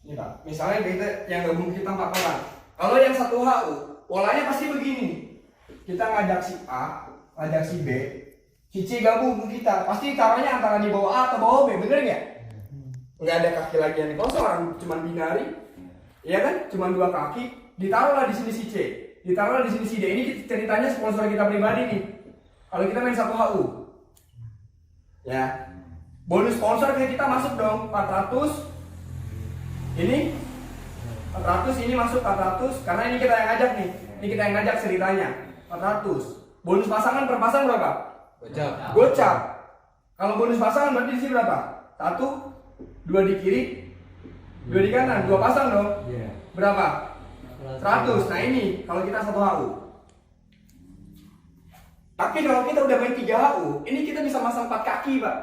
Ini Pak, misalnya kita yang gabung kita 4 orang. Kalau yang satu HU, polanya pasti begini. Kita ngajak si A, ngajak si B, si C gabung ke kita. Pasti caranya antara di bawah A atau bawah B, bener nggak? Nggak ada kaki lagi yang kosong, cuma binari. Iya kan? Cuma 2 kaki. Ditaruhlah di sini si C, ditaruhlah di sini si D. Ini ceritanya sponsor kita pribadi nih. Kalau kita main satu HU, ya bonus sponsor kayak kita masuk dong 400. Ini 400, ini masuk 400 karena ini kita yang ngajak nih. Ini kita yang ngajak ceritanya 400. Bonus pasangan per pasang berapa? Gocap. Kalau bonus pasangan berarti di sini berapa? 1, 2 di kiri, 2 di kanan, 2 pasang dong. Berapa? 100. Nah ini kalau kita satu HU. Tapi kalau kita udah main 3 HU, ini kita bisa masang 4 kaki, Pak.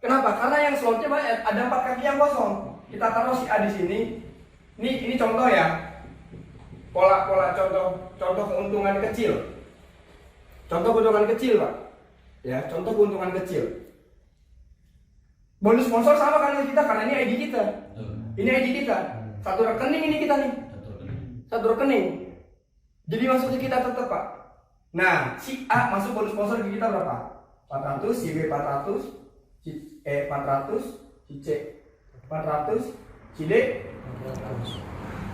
Kenapa? Karena yang slotnya banyak, ada 4 kaki yang kosong. Kita taruh si A di sini. Ini contoh ya. Pola contoh keuntungan kecil. Contoh keuntungan kecil, Pak. Ya, contoh keuntungan kecil. Bonus sponsor sama kan kita karena ini ID kita. Ini ID kita. Satu rekening ini kita nih. Satu rekening. Jadi masuknya kita tetap, Pak. Nah, si A masuk bonus sponsor ke kita berapa? 400, si B 400, si E 400, si C 400, si D 400.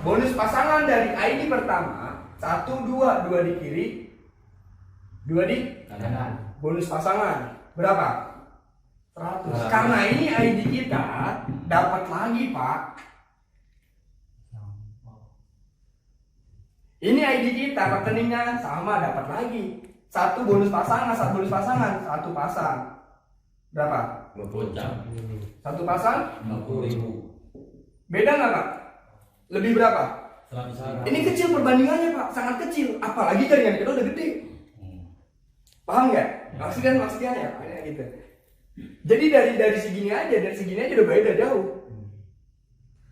Bonus pasangan dari ID pertama 1, 2, 2 di kiri, 2 di kanan. Bonus pasangan berapa? 100. Karena ini ID kita dapat lagi, Pak. Ini ID kita, rekeningnya sama dapat lagi. Satu bonus pasangan, satu pasang. Berapa? 20 jam. Satu pasang? 50.000. Beda nggak, Pak? Lebih berapa? 100. Ini kecil perbandingannya, Pak, sangat kecil. Apalagi jaringan kita udah gede. Paham nggak? Maksudnya ya, kayak gitu. Jadi dari segini aja udah beda jauh.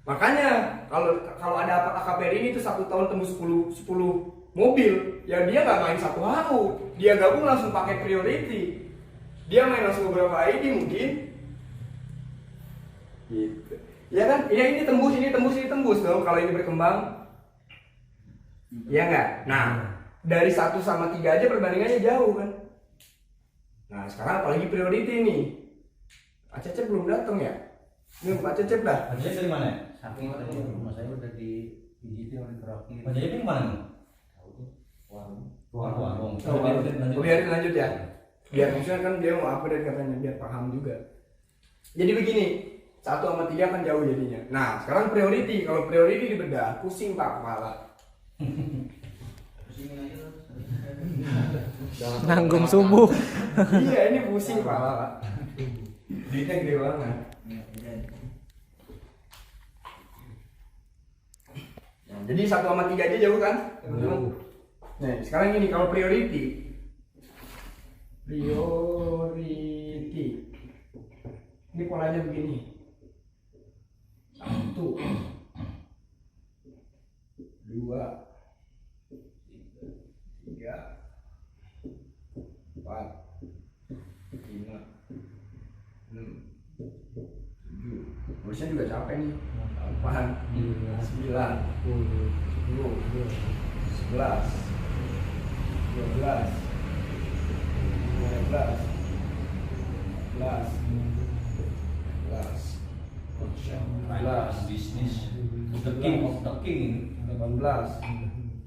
Makanya kalau ada AKPR ini tuh 1 tahun tembus 10 mobil, ya dia nggak main satu HU, dia gabung langsung pakai priority. Dia main langsung beberapa ID mungkin. Gitu. Ya kan? Ya ini tembus dong kalau ini berkembang. Ya nggak? Nah, dari 1 sama 3 aja perbandingannya jauh kan. Nah, sekarang apalagi priority nih. Pak Cecep belum datang ya? Ini Pak Cecep dah. Pak Cecep dari mana? Saking tadi rumah saya udah di PJT oleh terakhir. Pak Cecep di mana? Warung. Biarin lanjut ya. Biar maksudnya kan dia mau update katanya biar paham juga. Jadi begini, 1 sama 3 kan jauh jadinya. Nah, sekarang priority. Kalau priority dibedah, pusing Pak kepala. Nanggung subuh. Iya, ini pusing kepala, Pak. Duitnya gede banget. Nah, jadi 1 sama 3 aja jauh kan, teman-teman? Nah, sekarang ini kalau priority. Ini polanya begini. 1, 2, 3, 4, 5, 6, 7. Tulisnya juga capek nih. 8, 9, 10, 11, 12, 13, 14, 15, Bisnis. The king of the king. 18,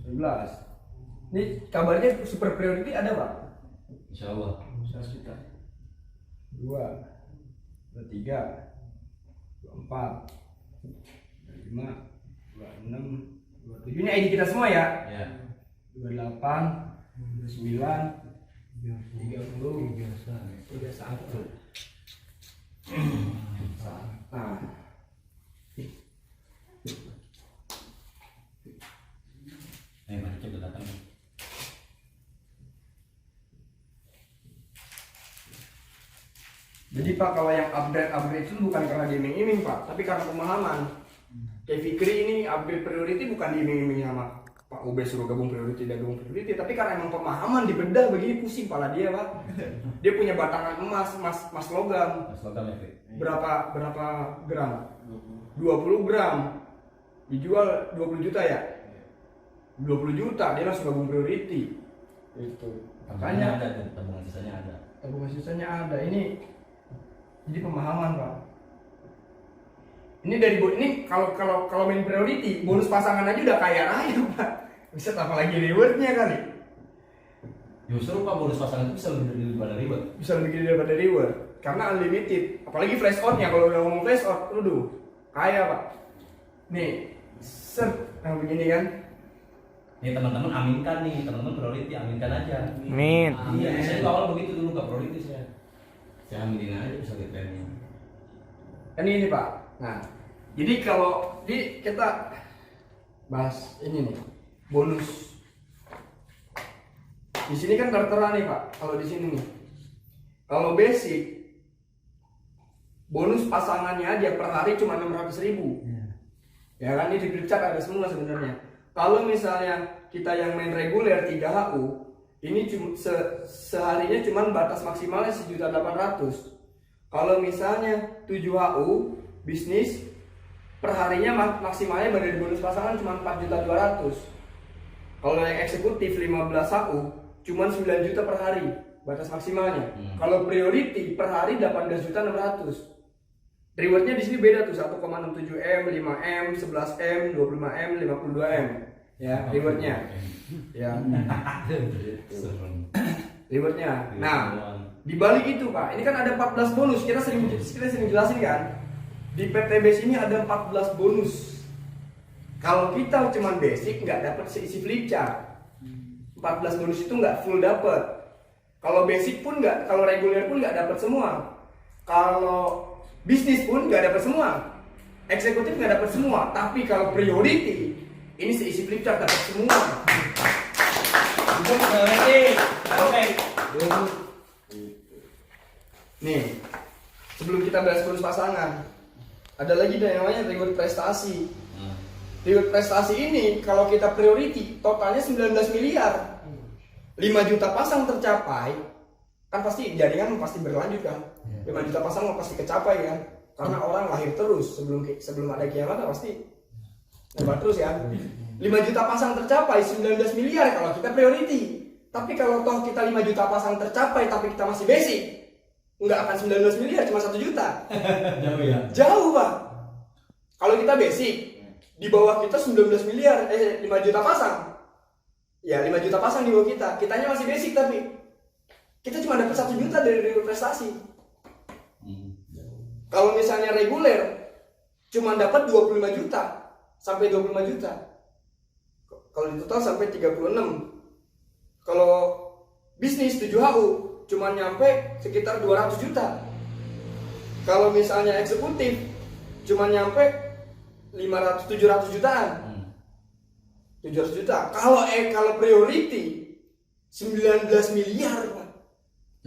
19. Ini kabarnya super priority ada, Pak? Insya Allah. 100 juta. 2, 23, 24, 25, 26, 27. Ini ID kita semua ya? Ya. 28, 29, 30, 31. Nah, Pak Cecep udah datang. jadi Pak, kalau yang upgrade itu bukan karena diiming-iming Pak, tapi karena pemahaman. Kayak Fikri ini upgrade priority bukan diiming-iming sama Pak Ube suruh gabung priority, tapi karena emang pemahaman di bedah begini pusing pala dia, Pak. Dia punya batangan emas logam. Mas logam ya, Fit? Berapa gram? 20 gram. dijual 20 juta ya, 20 juta dia langsung gabung priority itu. Makanya Makanya ada, tabungan sisanya ada. tabungan sisanya ada. Ini jadi pemahaman Pak. Ini kalau main priority bonus pasangan aja udah kaya raya Pak. Bisa apalagi rewardnya kali. Justru Pak bonus pasangan itu bisa lebih daripada reward. Bisa lebih gede daripada reward karena unlimited. Apalagi flash outnya, kalau udah ngomong flash out, aduh kaya Pak. Nih, set yang begini kan. Nih teman-teman aminkan nih, teman-teman priority aminkan aja. Amin. Iya, saya juga awal begitu dulu nggak priority saya. Saya aminin aja bisa lihat trennya. Kan ini Pak. Nah, jadi kalau kita bahas ini nih, bonus. Di sini kan tertera nih Pak. Kalau di sini nih, kalau basic bonus pasangannya aja per hari cuma 600.000. Ya kan, ini di grup chat ada semua sebenarnya. Kalau misalnya kita yang main reguler 3HU, ini cuma seharinya cuma batas maksimalnya 1.800.000. Kalau misalnya 7HU bisnis per harinya maksimalnya dari bonus pasangan cuma 4.200.000. Kalau yang eksekutif 15HU cuma 9 juta per hari batas maksimalnya. Kalau priority per hari 18.600.000. Rewardnya di sini beda tuh, 1,67 M, 5 M, 11 M, 25 M, 52 M. Ya, rewardnya. Ya. Rewardnya. Nah, di balik itu Pak, ini kan ada 14 bonus. Kita sering jelasin kan. Di PTB sini ada 14 bonus. Kalau kita cuma basic nggak dapat seisi flip chart. 14 bonus itu nggak full dapat. Kalau basic pun nggak, kalau reguler pun nggak dapat semua. Kalau bisnis pun nggak dapat semua, eksekutif nggak dapat semua, tapi kalau priority ini seisi flip chart dapat semua. Nih, sebelum kita bahas bonus pasangan, ada lagi yang namanya reward prestasi. Reward prestasi ini kalau kita priority totalnya 19 miliar. 5 juta pasang tercapai, kan pasti jaringan pasti berlanjut kan. 5 juta pasang pasti kecapai kan, karena orang lahir terus sebelum ada kiamat pasti nambah terus ya. 5 juta pasang tercapai 19 miliar kalau kita priority. Tapi kalau toh kita 5 juta pasang tercapai tapi kita masih basic, nggak akan 19 miliar, cuma 1 juta. Jauh ya? Jauh Pak. Kalau kita basic, di bawah kita 19 miliar, 5 juta pasang. Ya 5 juta pasang di bawah kita, kitanya masih basic tapi kita cuma dapat 1 juta dari reward prestasi. Kalau misalnya reguler cuma dapat 25 juta sampai 25 juta. Kalau di total sampai 36. Kalau bisnis 7HU cuma nyampe sekitar 200 juta. Kalau misalnya eksekutif cuma nyampe 700 jutaan. 700 juta. Kalau priority 19 miliar Pak.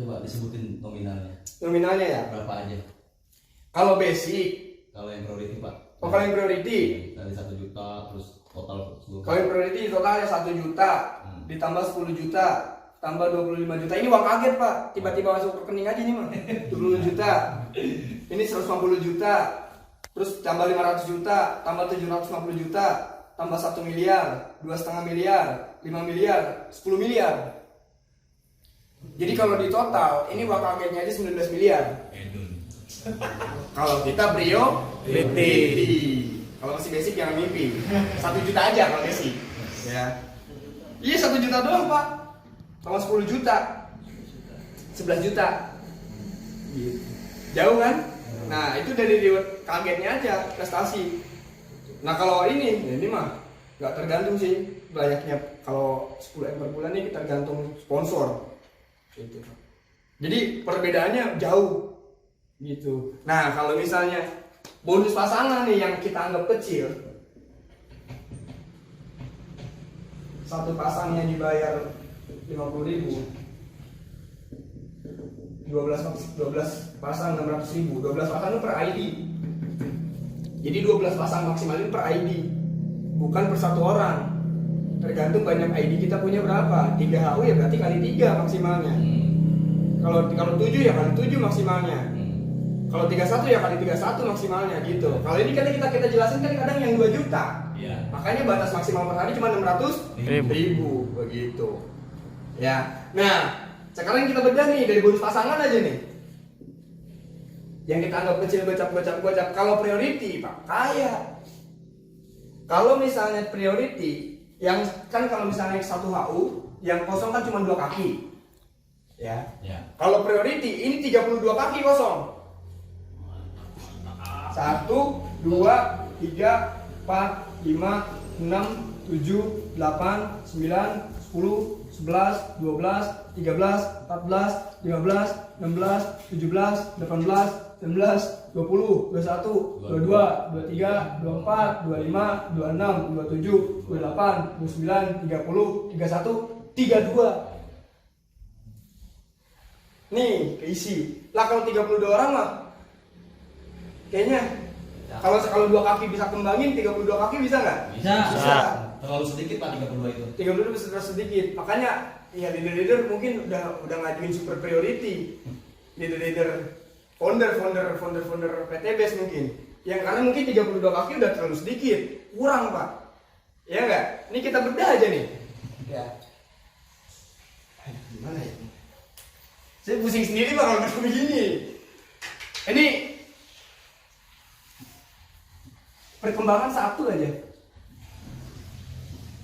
Coba disebutin nominalnya. Nominalnya ya. Berapa aja? Kalau basic, Kalau yang priority Pak? kalau yang priority, Dari 1 juta terus total seluruh. kalau yang priority totalnya 1 juta, ditambah 10 juta, tambah 25 juta. Ini uang kaget Pak, tiba-tiba masuk rekening aja nih mah. 20 juta. Ini 150 juta. Terus tambah 500 juta, tambah 750 juta, tambah 1 miliar, 2,5 miliar, 5 miliar, 10 miliar. Jadi kalau di total, ini uang kagetnya aja 19 miliar. Kalau kita priority. Kalau masih basic jangan mimpi. 1 juta aja kalau basic. Ya. Iya 1 juta doang Pak. Sama 10 juta. 11 juta. Gitu. Jauh kan? Nah itu dari reward kagetnya aja prestasi. Nah kalau ini mah nggak tergantung sih. Layaknya kalau 10 M per bulan ini kita tergantung sponsor. Gitu. Jadi perbedaannya jauh. Gitu. Nah kalau misalnya bonus pasangan nih yang kita anggap kecil, satu pasangnya dibayar 50.000, 12 pasang 600.000, 12 pasang itu per ID. Jadi 12 pasang maksimalin per ID, bukan per satu orang. Tergantung banyak ID kita punya berapa. 3HU ya berarti kali 3 maksimalnya. Kalau 7 ya kali 7 maksimalnya. Kalau 31 ya kali 31 maksimalnya gitu. Kalau ini kan kita jelasin kan kadang yang 2 juta. Iya. Makanya batas maksimal per hari cuma 600.000 begitu. Ya. Nah, sekarang kita bedah nih dari bonus pasangan aja nih. Yang kita anggap kecil gocap. Kalau priority, Pak, kaya. Kalau misalnya priority, yang kan kalau misalnya 1 HU, yang kosong kan cuma 2 kaki. Ya. Ya. Kalau priority ini 32 kaki kosong. 1 2 3 4 5 6 7 8 9 10 11 12 13 14 15 16 17 18 19 20 21 22 23 24 25 26 27 28 29 30 31 32. Nih keisi. Lah kalau 32 orang mah kayaknya kalau 2 kaki bisa kembangin, 32 kaki bisa nggak? Bisa. Terlalu sedikit Pak 32 itu. 32 bisa terlalu sedikit. Makanya ya leader mungkin udah ngajuin super priority. Leader founder PTBS mungkin. Yang karena mungkin 32 kaki udah terlalu sedikit, kurang Pak. Ya nggak? Ini kita bedah aja nih. Ya. Gimana ya? Saya pusing sendiri Pak kalau ketemu begini. Ini perkembangan 1 aja.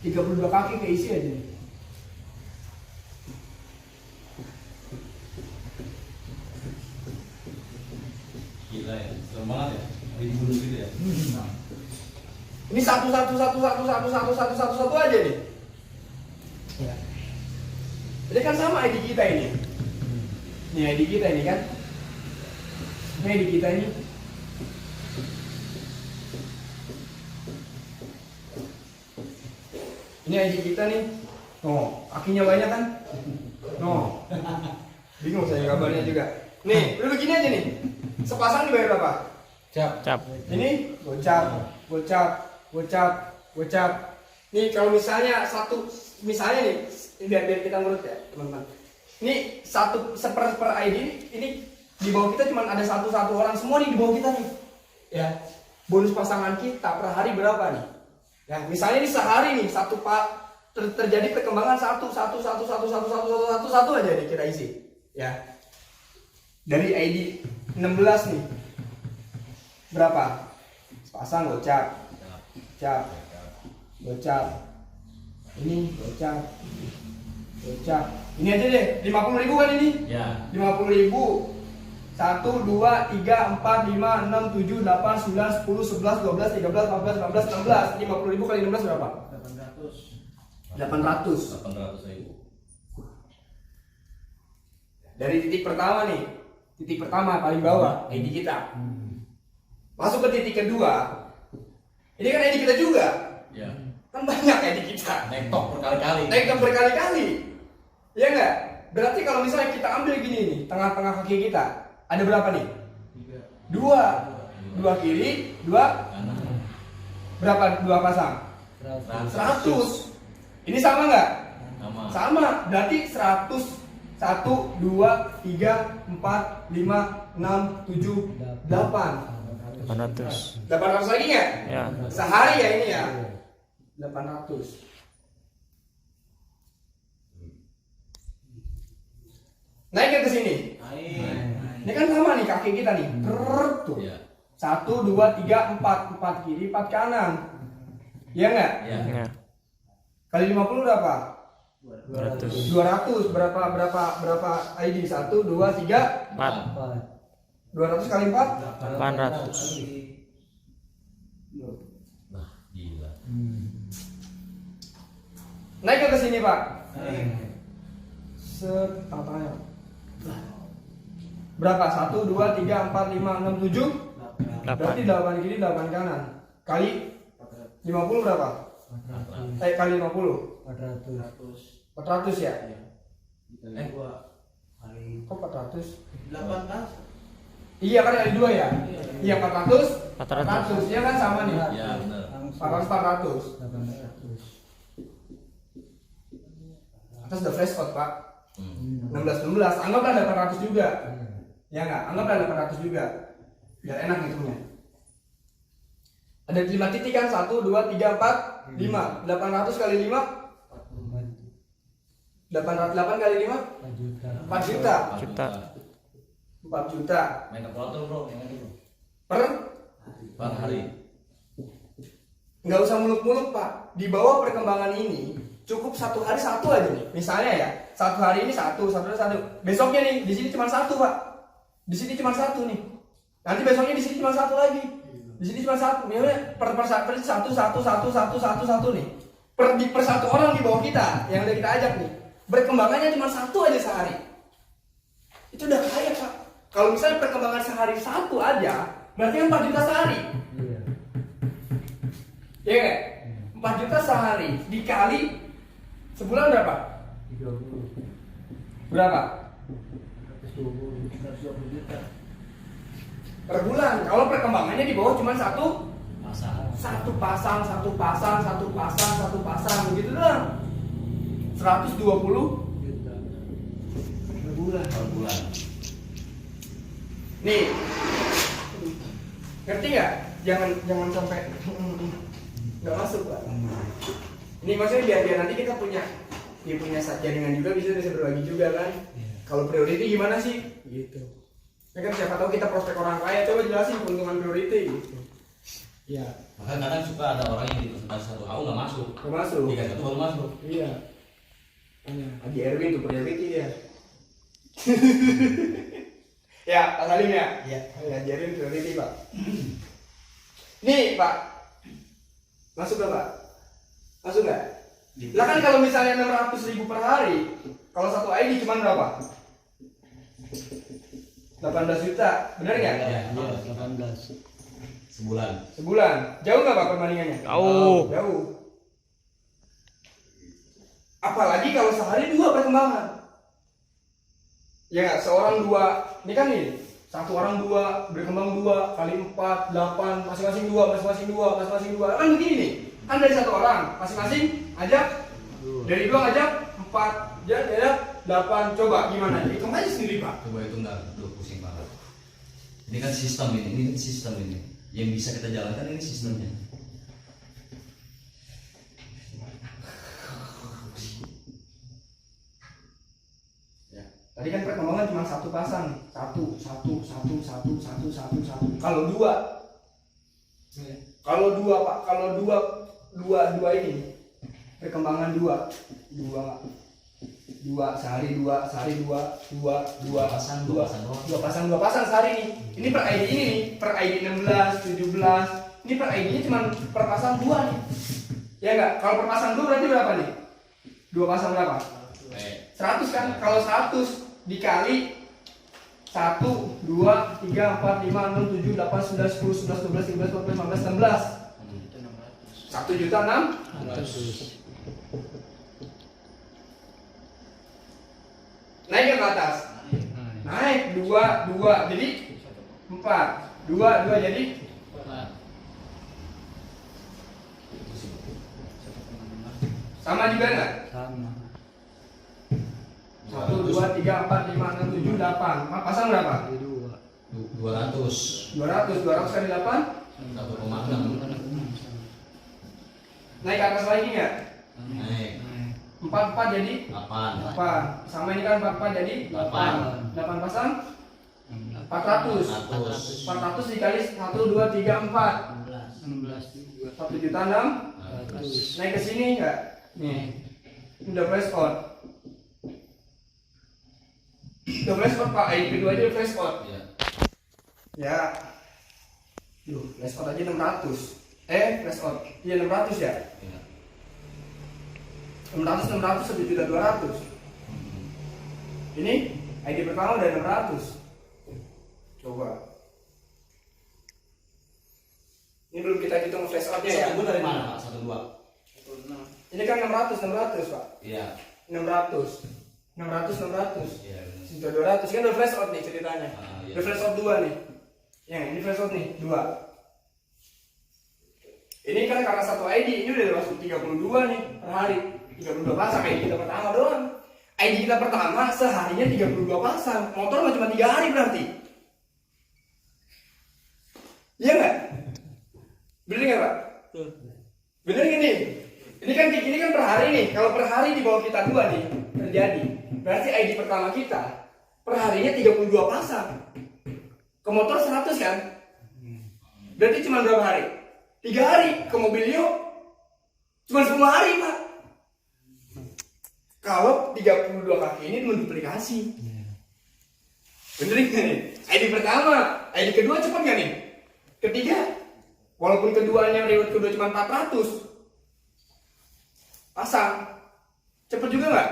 32 kaki keisi aja nih. Gila ya, serem banget ya. Dibunuh gitu ya. Ini satu aja nih. Ya. Ini kan sama ID kita ini. Ini ID kita ini kan. Ini ID kita ini. Ini ID kita nih. Oh, kakinya banyak kan? No. Bingung saya kabarnya juga. Nih, udah begini aja nih. Sepasang dibayar berapa? Cap. Ini gocap. Nih kalau misalnya misalnya nih, biar kita ngurut ya teman-teman. Ini per ID ini di bawah kita cuma ada satu orang semua nih di bawah kita nih. Ya. Bonus pasangan kita per hari berapa nih? Ya, misalnya ini sehari nih terjadi perkembangan satu aja nih kita isi. Ya. Dari ID 16 nih. Berapa? Pasang gocap. Ini gocap. Ini aja deh, 50.000 kan ini? Ya. 50.000. 1 2 3 4 5 6 7 8 9 10 11 12 13 14 15 16. 50.000 kali 16 berapa? 800. 800.000. Dari titik pertama nih. Titik pertama paling bawah ID kita. Masuk ke titik kedua. Ini kan ID kita juga. Ya. Kan banyak ID kita. Nektok berkali-kali. Iya enggak? Berarti kalau misalnya kita ambil gini nih, tengah-tengah kaki kita, ada berapa nih? 2 kiri, 2 Kanan. berapa? 2 pasang? 100. Ini sama enggak? Sama. Berarti 100. 1 2 3 4 5 6 7 8. 800. 800 lagi nggak? Ya. Sehari ya ini ya. 800. Naik ke sini. Ini kan sama nih kaki kita nih. Tuh. Ya. 1 2 3 4 kiri 4 kanan. Iya enggak? Ya. Ya. Kali 50 berapa? 200. 200. Berapa ID? 1 2 3 4. 200 kali 4 800. Nah, gila. naik ke sini Pak. Setengah-tengahnya berapa? 1 2 3 4 5 6 7 berarti 8 kiri 8 kanan kali 50 berapa? Kali 50 400 ya? Kok 400? 18. Iya kan ada 2 ya? Iya 400 400. ya kan sama nih. Ya, benar. 400 atas udah flash out Pak. 16 anggaplah 800 juga. Ya enggak? Anggaplah 800 juga. Biar enak ngitungnya. Ada 5 titik kan? 1, 2, 3, 4, 5. 800 kali 5 808 kali 5 4 juta. 4 juta. Juta. 4 juta Main kalkulator bro, yang itu per hari. nggak usah muluk-muluk pak. Di bawah perkembangan ini cukup 1 hari 1 aja nih. Misalnya ya, 1 hari ini 1. Besoknya nih di sini cuma 1 pak. Di sini cuma 1 nih. Nanti besoknya di sini cuma 1 lagi. Di sini cuma 1. Misalnya per 1 nih. Per 1 orang di bawah kita yang udah kita ajak nih. Berkembangannya cuma 1 aja sehari. Itu udah kaya pak. Kalau misalnya perkembangan sehari 1 aja, berarti kan 4 juta sehari. Iya. Iya kan? 4 juta sehari dikali sebulan berapa? 30. Berapa? 120 juta. Per bulan. Kalau perkembangannya di bawah cuma satu Pasang. pasang begitu doang. 120 Juta. per bulan. Per bulan. Nih. Ngerti nggak? Jangan sampai nggak masuk pak. Ini maksudnya biar nanti kita punya jaringan juga, bisa berbagi juga kan. Kalau priority gimana sih? Gitu. Ya kan siapa tahu kita prospek orang kaya, coba jelasin keuntungan priority gitu. Ya, Maka kadang suka ada orang yang di presentasi 1 AU nggak masuk. termasuk. 31 baru masuk. Iya. Adi Erwin tuh priority dia. Ya, Pak Salim ya? Iya. Adi Erwin priority pak. Nih pak, masuk gak pak? Masuk gak? Lah kan kalau misalnya 600.000 per hari, kalau 1 ID cuma berapa? 18 juta, benar nggak? Iya. 18. Sebulan. Sebulan. Jauh nggak pak perbandingannya? Jauh. Jauh. Apalagi kalau sehari 2 perkembangan. Ya nggak, seorang 2. Ini kan nih, 1 orang 2, berkembang 2 kali 4, 8, masing-masing 2. Kan begini nih. Kan dari 1 orang, masing-masing ajak. Dari 2 ajak 4, jadi ada 8. Coba gimana? Hitung aja sendiri pak. Coba itu nggak, udah pusing banget. Ini kan sistem ini sistem ini. Yang bisa kita jalankan ini sistemnya. Ya. Tadi kan perkembangan cuma 1 pasang, 1. Kalau 2, pak, kalau 2 ini perkembangan 2 sehari 2 pasang sehari nih. Ini per ID ini nih, per ID 16, 17. Ini per ID-nya cuma per pasang 2 nih. Ya enggak? Kalau per pasang 2 berarti berapa nih? 2 pasang berapa? 100 kan? Kalau 100 dikali 1, 2, 3, 4, 5, 6, 7, 8, 9, 10, 11, 12, 13, 14, 15, 16. 1 juta 600. Naik ke atas. Naik 2 jadi 4. 2 jadi sama juga enggak? Sama. 1, 2, 3, 4, 5, 6, 7, 8. Pasang berapa? 200. 200 kali 8. 1,6. Naik ke atas lagi nggak? Naik. 4 jadi 8. 8. Sama ini kan 4 jadi 8. 8 pasang 400. 400 dikali 1, 2, 3, 4. 16 juga. 1 juta 6. Naik ke sini nggak? Nih. Ini udah flash out. Udah flash out pak. ID kedua aja udah flash out. Iya. Ya. Duh, flash out aja 600. Flash out. Iya 600 ya? Iya. 600 1 juta 200. Ini ID pertama udah 600. Coba. Ini belum kita hitung flash out-nya ya. 1 dari mana Pak? 1, 2. Ini kan 600 Pak. Iya. 600. Iya. Juta 200 kan udah flash out nih ceritanya. Iya. Udah flash out 2 nih. Ya, ini flash out nih 2. Ini kan karena 1 ID ini udah masuk 32 nih per hari. 32 pasang ID kita pertama doang. ID kita pertama seharinya 32 pasang. Motor mah cuma 3 hari berarti. Iya nggak? Bener nggak Pak? Tuh. Bener gini. Ini kan per hari nih. Kalau per hari di bawah kita 2 nih terjadi. Berarti ID pertama kita per harinya 32 pasang. Ke motor 100 kan? Berarti cuma berapa hari? 3 hari. Ke mobilnya cuma 10 hari Pak. Kalau 32 kaki ini menduplikasi. Bener nggak nih? ID pertama, ID kedua cepat nggak nih? Ketiga, walaupun keduanya reward kedua cuma 400 pasang, cepet juga nggak?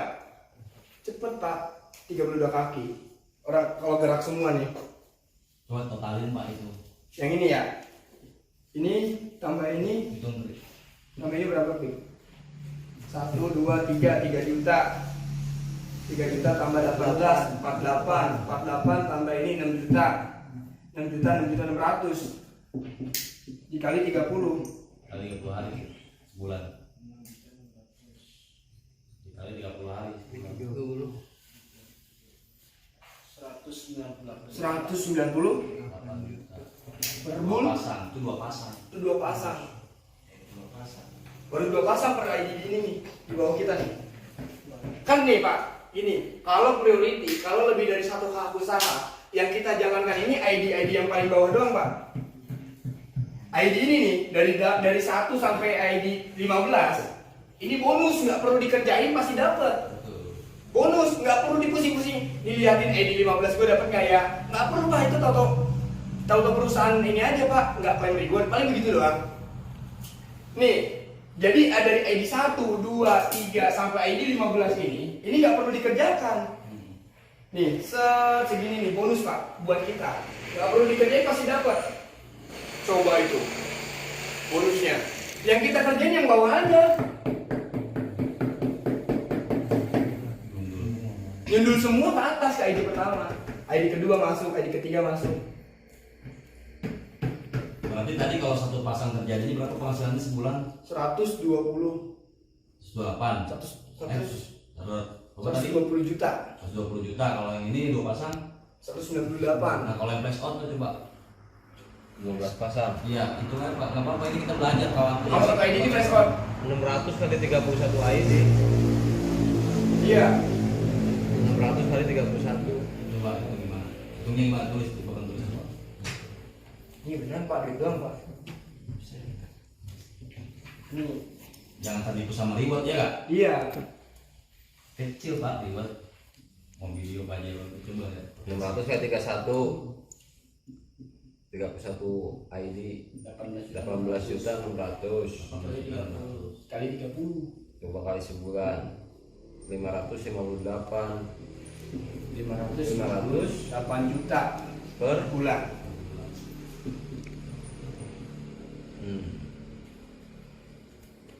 Cepet Pak, 32 kaki. Orang kalau gerak semua nih. Coba totalin Pak itu. Yang ini ya, ini tambah ini, Hitung dulu. tambah ini berapa Pik? 1, 2, 3 juta. 3 juta tambah 18, 48, 48 tambah ini 6 juta. 6 juta 600. Dikali 30. Kali 30 hari sebulan. Dikali 30 hari sebulan. 190 8 juta. per Dua bulan. pasang, itu 2 pasang. Itu 2 pasang. 2 pasang. Baru 2 pasang per ID ini nih di bawah kita nih. Kan nih Pak, ini kalau priority, kalau lebih dari 1 hak usaha yang kita jalankan ini ID yang paling bawah doang Pak. ID ini nih dari 1 sampai ID 15. Ini bonus, nggak perlu dikerjain pasti dapat. Betul. Bonus, nggak perlu dipusing-pusing. Dilihatin ID 15 gue dapat nggak ya? Nggak perlu Pak, itu tahu perusahaan ini aja Pak, nggak klaim reward, paling begitu doang. Nih, jadi ada dari ID 1, 2, 3 sampai ID 15 ini nggak perlu dikerjakan. Nih, segini nih bonus Pak buat kita. Nggak perlu dikerjain pasti dapat. Coba itu bonusnya. Yang kita kerjain yang bawah aja. Nyundul semua ke atas ke ID pertama. ID kedua masuk, ID ketiga masuk. Berarti tadi kalau 1 pasang terjadi ini berapa penghasilannya sebulan? 120 128. 120 juta. 120 juta. Kalau yang ini 2 pasang 198. Nah kalau yang flash out tuh coba 12 pasang. iya itu kan Pak, nggak apa-apa ini kita belajar kawan. Kamu satu ID ini flash code. 600 kali 31 ID. Iya. 600 kali 31. Coba itu gimana? Hitungnya gimana, tulis di papan tulis Pak. Ini beneran Pak, duit doang Pak. Nih. Jangan tertipu sama reward ya kak? Iya. Kecil Pak reward. Mau video apa aja coba ya. 600 kali 31 ID 18 juta 600. Kali 30. Coba kali sebulan 558 8 juta per bulan.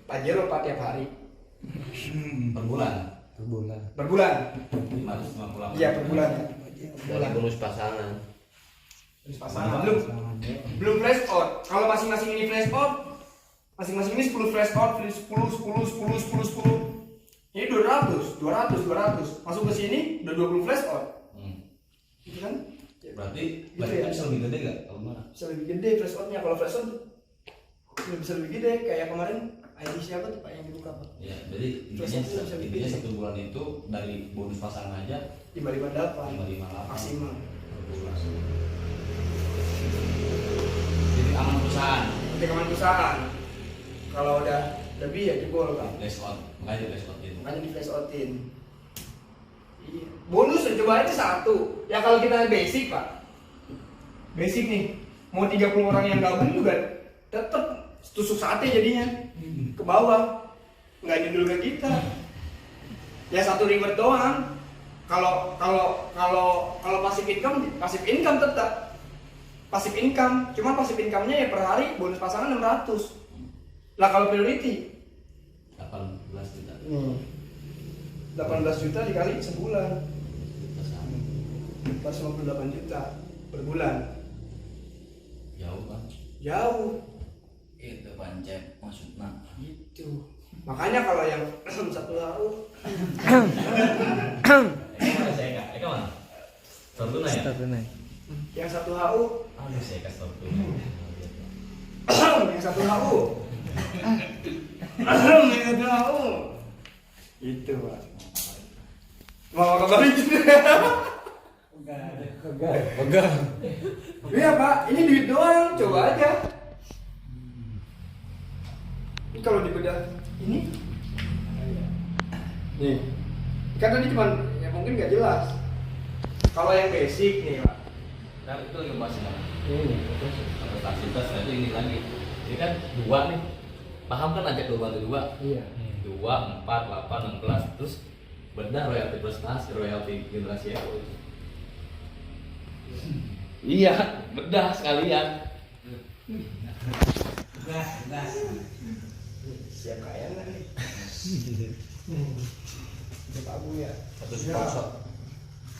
Pak Jero Pak tiap hari. Per bulan. Per bulan. 558. Iya per bulan. dari bonus pasangan. Terus pasangan belum flash out. Kalau masing-masing ini flash out, masing-masing ini 10 flash out, 10. Ini 200. Masuk ke sini udah 20 flash out. Gitu kan? Berarti Gitu budgetnya ya? bisa lebih gede nggak? Kalau mana? Bisa lebih gede flash outnya. Kalau flash out bisa lebih gede. Kayak kemarin ID siapa tuh Pak yang dibuka Pak? Ya, jadi intinya 1 bulan itu dari bonus pasangan aja 558 558 maksimal. per bulan. Jadi aman perusahaan. Nanti kemana perusahaan? Kalau udah lebih ya jebol Pak. Flash out, makanya di flash out itu. Makanya di flash outin. Iya. Bonus coba aja 1. Ya kalau kita basic Pak. Basic nih. Mau 30 orang yang gabung juga tetep tusuk sate jadinya ke bawah, nggak nyundul ke kita. Ya 1 reward doang. Kalau passive income tetap passive income. Cuma passive income-nya ya per hari bonus pasangan 600. Lah kalau priority 18 juta. 18 juta dikali sebulan, Pasangan. 458 juta per bulan. Jauh kan? Jauh. Itu pancet maksudnya. Itu. Makanya kalau yang satu HU Mana saya kak? Eka mana? Stop tunai ya? yang satu HU Aduh saya kasih stop tunai. Yang satu HU. Yang satu HU. Itu Pak. Mau kabarin juga. Pegang. Iya Pak, ini duit doang, coba aja. Ini kalau dibedah ini, nih, kan tadi cuman ya mungkin nggak jelas. Kalau yang basic nih Pak, Nah itu yang masih ini, atau fasilitas itu ini lagi. Ini kan 2 nih. Paham kan ajak 2 bantu 2? iya. 2, 4, 8, 16 terus bedah royalti prestasi, royalti generasi Evo. Iya, bedah sekalian. Siap kaya nggak nih? Pak Abu ya. Satu sponsor.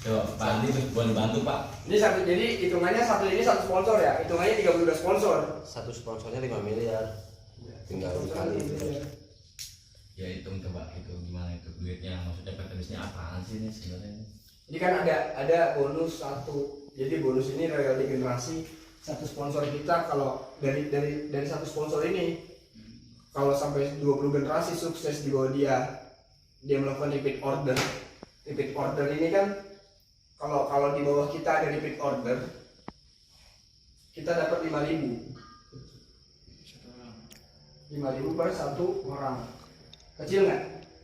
Coba Pak Andi boleh bantu Pak. Ini satu, jadi hitungannya ini satu sponsor ya, hitungannya 32 sponsor. Satu sponsornya 5 miliar. Tinggal dikali. Ya hitung coba itu gimana itu duitnya, maksudnya PTBS-nya apaan sih ini sebenarnya? Ini kan ada bonus satu. Jadi bonus ini royalti generasi satu sponsor kita. Kalau dari satu sponsor ini, kalau sampai 20 generasi sukses di bawah dia melakukan repeat order. Repeat order ini kan kalau di bawah kita ada repeat order, kita dapat 5.000. 5.000 per satu orang. Kecil nggak?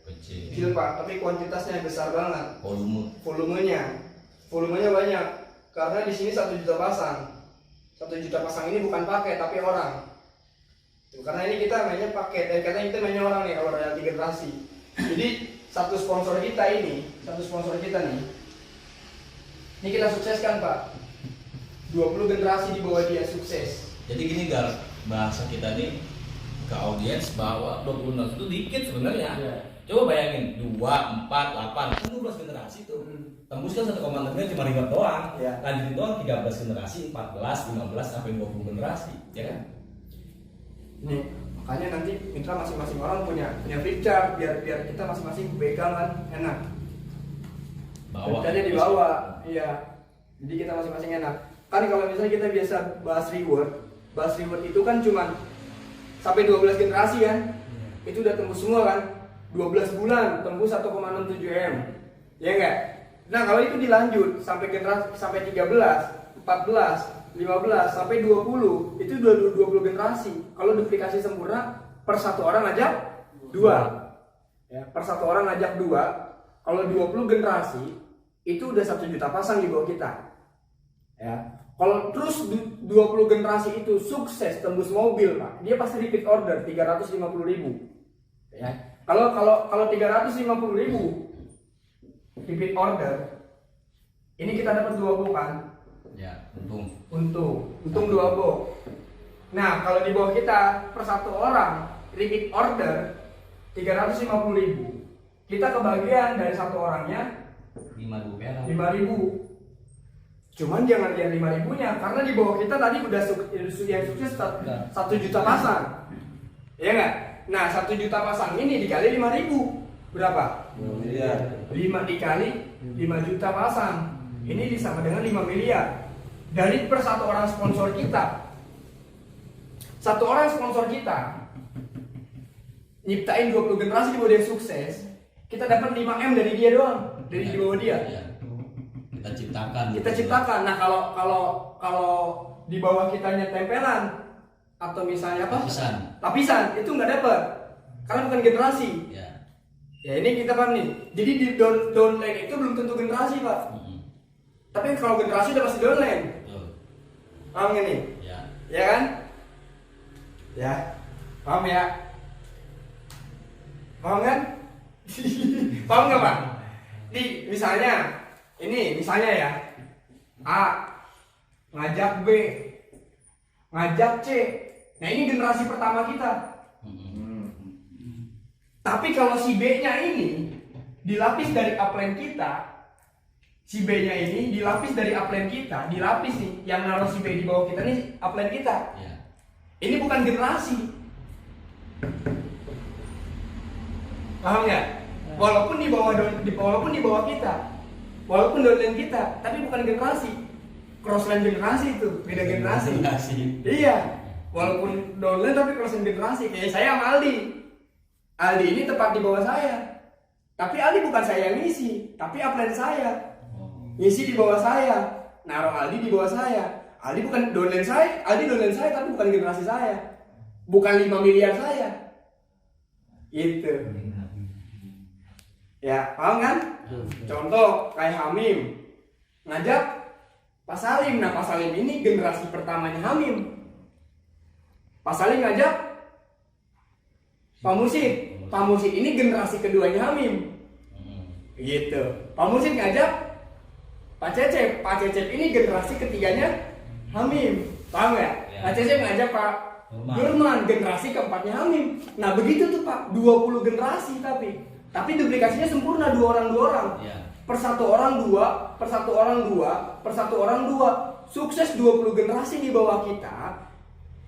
Kecil. Kecil Pak, tapi kuantitasnya besar banget. Volumenya banyak. Karena di sini 1 juta pasang. 1 juta pasang ini bukan paket tapi orang. Tuh, karena ini kita mainnya paket. Karena kita mainnya orang nih kalau royalti generasi. Jadi satu sponsor kita nih, ini kita sukseskan Pak. 20 generasi di bawah dia sukses. Jadi gini Gar, bahasa kita nih ke audiens bahwa 26 itu dikit sebenarnya. Iya. Coba bayangin 2, 4, 8, kan 12 generasi tuh. Tembus kan 1,6-nya cuma ribet doang. Iya. Lanjutin doang 13 generasi, 14, 15 sampai 20 generasi, ya kan? Nih, makanya nanti mitra masing-masing orang punya flip chart biar kita masing-masing pegang kan enak. Bawah. Flip di bawah. Iya. Jadi kita masing-masing enak. Kan kalau misalnya kita biasa bahas reward itu kan cuma sampai 12 generasi kan. Itu udah tembus semua kan. 12 bulan tembus 1,67 M. Ya enggak? Nah, kalau itu dilanjut sampai generasi sampai 13, 14, 15 sampai 20, itu 20 generasi. Kalau duplikasi sempurna per satu orang ajak 2. Ya, per satu orang ajak 2. Kalau 20 generasi itu udah 1 juta pasang di bawah kita. Ya. Kalau terus 20 generasi itu sukses tembus mobil, Pak, dia pasti repeat order 350.000. Ya. Kalau 350.000 repeat order, ini kita dapat 2 box kan? Ya, untung. Untung 2 box. Nah, kalau di bawah kita per satu orang repeat order 350.000, kita kebagian dari satu orangnya 5.000 perak. 5.000. Cuman jangan lihat 5.000-nya, karena di bawah kita tadi udah yang sukses 1 juta pasang. Iya nggak? Nah, 1 juta pasang ini dikali 5.000 berapa? 5 miliar. 5 dikali 5 juta pasang. Ini disama dengan 5 miliar. Dari per satu orang sponsor kita. Satu orang sponsor kita nyiptain 20 generasi di bawah dia sukses, kita dapat 5M dari dia doang, dari di bawah dia. Ya. Kita Ciptakan. Nah, kalau di bawah kitanya tempelan atau misalnya apa? Lapisan itu nggak dapat. Karena bukan generasi. Ya. Ya ini kita paham nih. Jadi di downline itu belum tentu generasi, Pak. Tapi kalau generasi udah pasti downline. Betul. Paham nggak nih? Ya. Ya kan? Ya. Paham ya? Paham kan? Paham nggak, Pak? Misalnya ya, A ngajak B, ngajak C. Nah, ini generasi pertama kita. Tapi kalau si B-nya ini dilapis dari upline kita, si B-nya ini dilapis dari upline kita, dilapis nih, yang naruh si B di bawah kita nih upline kita. Ya. Ini bukan generasi. Paham nggak? Walaupun di bawah kita, walaupun downline kita, tapi bukan generasi. Crossline generasi itu, beda generasi. Iya. Walaupun downline tapi crossing generasi. Kayak saya sama Aldi. Aldi ini tepat di bawah saya. Tapi Aldi bukan saya yang ngisi, tapi upline saya. Ngisi di bawah saya. Naruh Aldi di bawah saya. Aldi bukan downline saya, Aldi downline saya tapi bukan generasi saya. Bukan 5 miliar saya. Itu. Ya, paham kan? Contoh kayak Hamim ngajak Pak Salim. Nah, Pak Salim ini generasi pertamanya Hamim. Pak Salim ngajak Pak Mursyid. Pak Mursyid ini generasi keduanya Hamim. Gitu. Pak Mursyid ngajak Pak Cecep. Pak Cecep ini generasi ketiganya Hamim. Paham ya? Pak Cecep ngajak Pak Gurman, generasi keempatnya Hamim. Nah, begitu tuh Pak, 20 generasi tapi duplikasinya sempurna, 2 orang. Per satu orang 2, per satu orang 2, per satu orang 2. Sukses 20 generasi di bawah kita.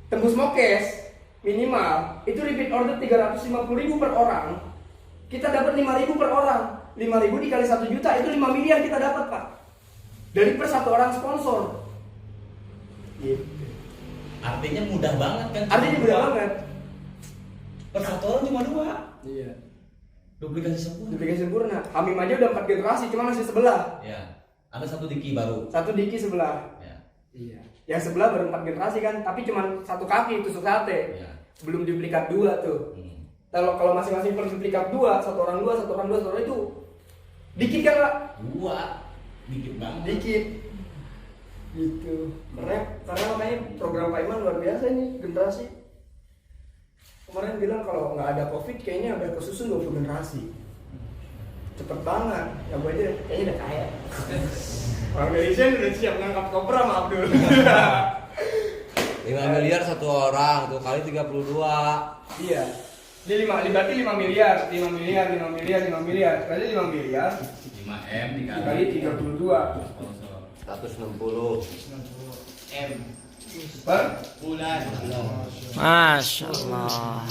Tembus mokes minimal itu repeat order 350.000 per orang. Kita dapat 5.000 per orang. 5.000 dikali 1 juta itu 5 miliar kita dapat, Pak. Dari per satu orang sponsor. Gitu. Artinya mudah banget kan? Artinya mudah banget. Per satu orang cuma 2. Iya. Duplikasi sempurna. Duplikasi sempurna. Hamim aja udah 4 generasi, cuma masih sebelah. Ya. Ada satu diki baru. Satu diki sebelah. Ya. Iya. Yang sebelah baru 4 generasi kan, tapi cuma 1 kaki tusuk sate. Ya. Belum duplikat 2 tuh. Kalau masing-masing per duplikat 2, satu orang 2, satu orang 2, satu orang itu dikit kan, Pak? 2. Dikit banget. Dikit. Gitu. Karena makanya program Pak Iman luar biasa nih, generasi. Kemarin bilang kalau nggak ada Covid kayaknya udah kesusun 20 generasi. Cepet banget. Ya gue aja kayaknya udah kaya. Orang Indonesia udah siap ngangkat koper sama Abdul. 5 miliar 1 orang, tuh kali 32. Iya. Ini berarti 5 miliar. Berarti 5 miliar 5M dikali 32 160. M per bulan. Masya Allah.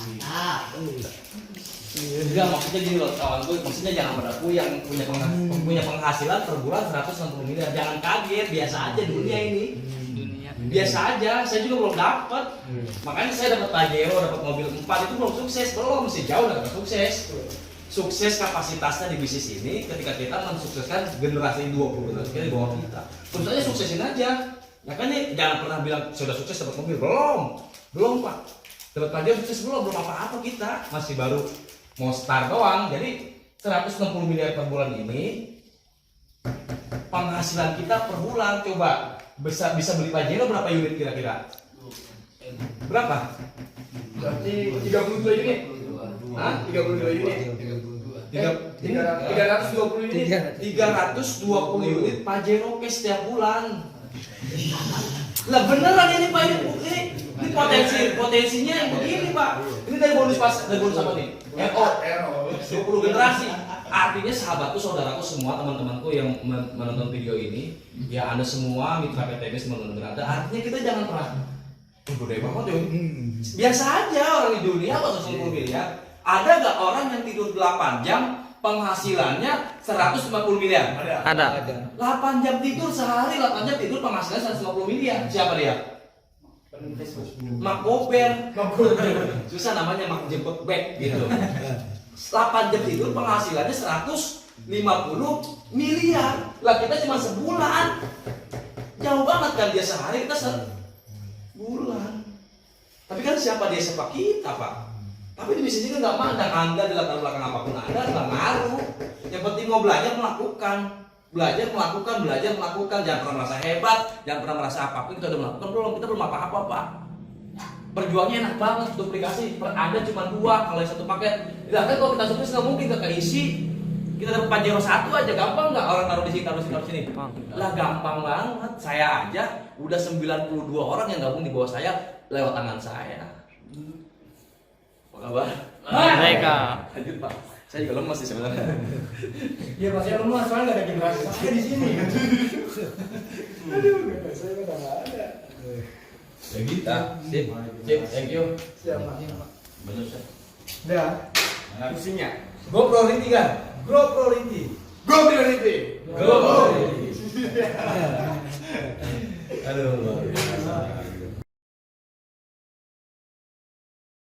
Enggak, maksudnya gini loh kawan gue, maksudnya jangan berlaku yang punya penghasilan per bulan 160 miliar. Jangan kaget, biasa aja dunia ini. Biasa aja, saya juga belum dapat. Makanya saya dapat Pajero, dapat mobil 4 itu belum sukses, belum, masih jauh dari sukses. Sukses kapasitasnya di bisnis ini ketika kita mensukseskan generasi 20 generasi di bawah kita. Terus aja suksesin aja. Makanya jangan pernah bilang sudah sukses dapat mobil, belum Pak. Dapat Pajero sukses belum apa-apa kita, masih baru mau start doang. Jadi 160 miliar per bulan ini penghasilan kita per bulan, coba bisa beli Pajero berapa unit kira-kira? Berapa? berarti 32 unit. Hah? 32 unit. 320 unit. 320 unit Pajero cash setiap bulan. Lah beneran ini Pak, ini potensinya yang begini Pak. Ini dari bonus apa nih? RO 20 generasi. Artinya sahabatku, saudaraku semua, teman-temanku yang menonton video ini, ya Anda semua mitra PTBS teman-teman berada. Artinya kita jangan pernah gede banget ya. Biasa aja orang di dunia apa 110 miliar. Ada gak orang yang tidur 8 jam penghasilannya 150 miliar? Ada. 8 jam tidur sehari, 8 jam tidur penghasilan 150 miliar. Siapa dia? Mak Bober. Susah namanya Mak Jemput Back gitu. 8 jam tidur penghasilannya 150 miliar. Lah kita cuma sebulan. Jauh banget kan dia sehari, kita sebulan. Tapi kan siapa dia siapa kita Pak? Tapi di bisnis ini nggak mandang Anda di latar belakang apapun Anda nggak ngaruh. Yang penting mau belajar melakukan, belajar melakukan. Jangan pernah merasa hebat, jangan pernah merasa apapun kita udah melakukan kita belum apa-apa Pak. Perjuangannya enak banget, duplikasi per Anda cuma 2, kalau yang 1 paket. Lah kan kalau kita sukses nggak mungkin nggak keisi. Kita dapat Pajero 1 aja gampang nggak orang taruh di sini taruh sini. Lah gampang banget. Saya aja udah 92 orang yang gabung di bawah saya lewat tangan saya. Apa kabar? Mereka. Lanjut Pak. Saya juga lemes sih sebenarnya. Iya pasti lemas, soalnya nggak ada generasi saya di sini. Aduh, saya udah nggak ada. Ya kita. Sip, thank you. Siapa? Bener sih. Udah. Pusingnya. GoPro Rinti kan? GoPro Rinti. Go priority. GoPro Rinti. Aduh, luar biasa.